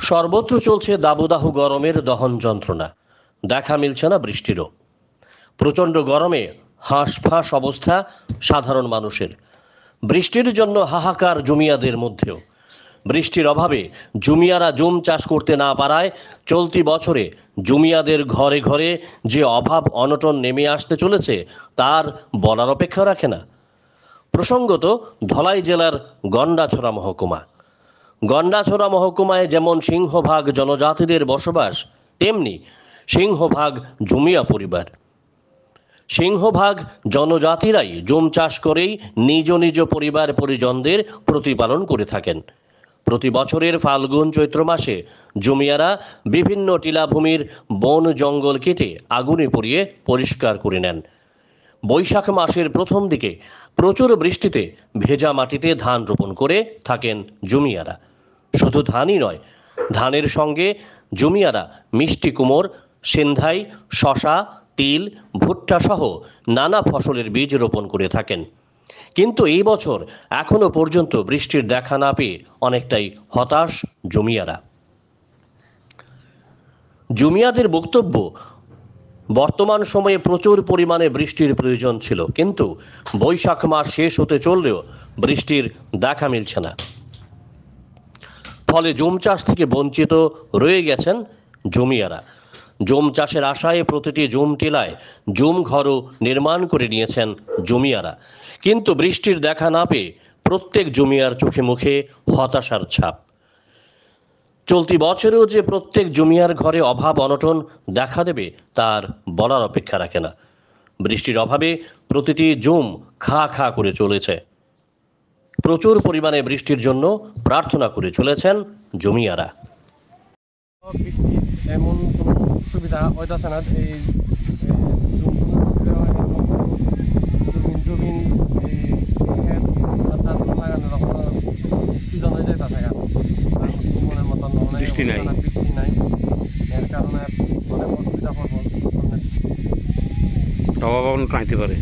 সর্বত্র চলছে দাবদাহ গরমের দহন যন্ত্রণা। দেখা মিলছে না বৃষ্টিরও। প্রচণ্ড গরমে হাঁসফাঁস অবস্থা সাধারণ মানুষের। বৃষ্টির জন্য হাহাকার জমিয়াদের মধ্যেও। বৃষ্টির অভাবে জমিয়ারা জুম চাষ করতে না পারায় চলতি বছরে জমিয়াদের ঘরে ঘরে যে অভাব অনটন নেমে আসতে চলেছে তার বলার অপেক্ষা রাখে না। প্রসঙ্গত ধলাই জেলার গন্ডাছড়া মহকুমা। গন্ডাছড়া মহকুমায় যেমন সিংহভাগ জনজাতিদের বসবাস, তেমনি সিংহভাগ জুমিয়া পরিবার। সিংহভাগ জনজাতিরাই জুম চাষ করেই নিজ নিজ পরিবার পরিজনদের প্রতিপালন করে থাকেন। প্রতি বছরের ফাল্গুন চৈত্র মাসে জমিয়ারা বিভিন্ন টিলাভূমির বন জঙ্গল কেটে আগুনে পুড়িয়ে পরিষ্কার করে নেন। বৈশাখ মাসের প্রথম দিকে প্রচুর বৃষ্টিতে ভেজা মাটিতে ধান রোপণ করে থাকেন জমিয়ারা। শুধু ধানই নয়, ধানের সঙ্গে জমিয়ারা মিষ্টি কুমড়, সেন্ধাই, শশা, তিল, ভুট্টা সহ নানা ফসলের বীজ রোপণ করে থাকেন। কিন্তু এই বছর এখনো পর্যন্ত বৃষ্টির দেখা না পেয়ে অনেকটাই হতাশ জমিয়ারা। জমিয়াদের বক্তব্য, বর্তমান সময়ে প্রচুর পরিমাণে বৃষ্টির প্রয়োজন ছিল, কিন্তু বৈশাখ মাস শেষ হতে চললেও বৃষ্টির দেখা মিলছে না। ফলে জুম চাষ থেকে বঞ্চিত রয়ে গেছেন জমিয়ারা। জুম চাষের আশায় প্রতিটি জুম টিলায় জুম ঘরও নির্মাণ করে নিয়েছেন জমিয়ারা, কিন্তু বৃষ্টির দেখা না পেয়ে প্রত্যেক জমিয়ার চোখে মুখে হতাশার ছাপ। চলতি বছরেও যে প্রত্যেক জমিয়ার ঘরে অভাব অনটন দেখা দেবে তার বলার অপেক্ষা রাখে না। বৃষ্টির অভাবে প্রতিটি জুম খা খা করে চলেছে। প্রচুর পরিমাণে বৃষ্টির জন্য প্রার্থনা করে চলেছেন জমিয়ারা। এমন কোনো সুবিধা হইতেছে না। এই জমিন লাগানোর সিজন হয়ে যায় থাকে মনের মতন বৃষ্টি নাই, এর কারণে অনেক অসুবিধা হবো। খাইতে পারে।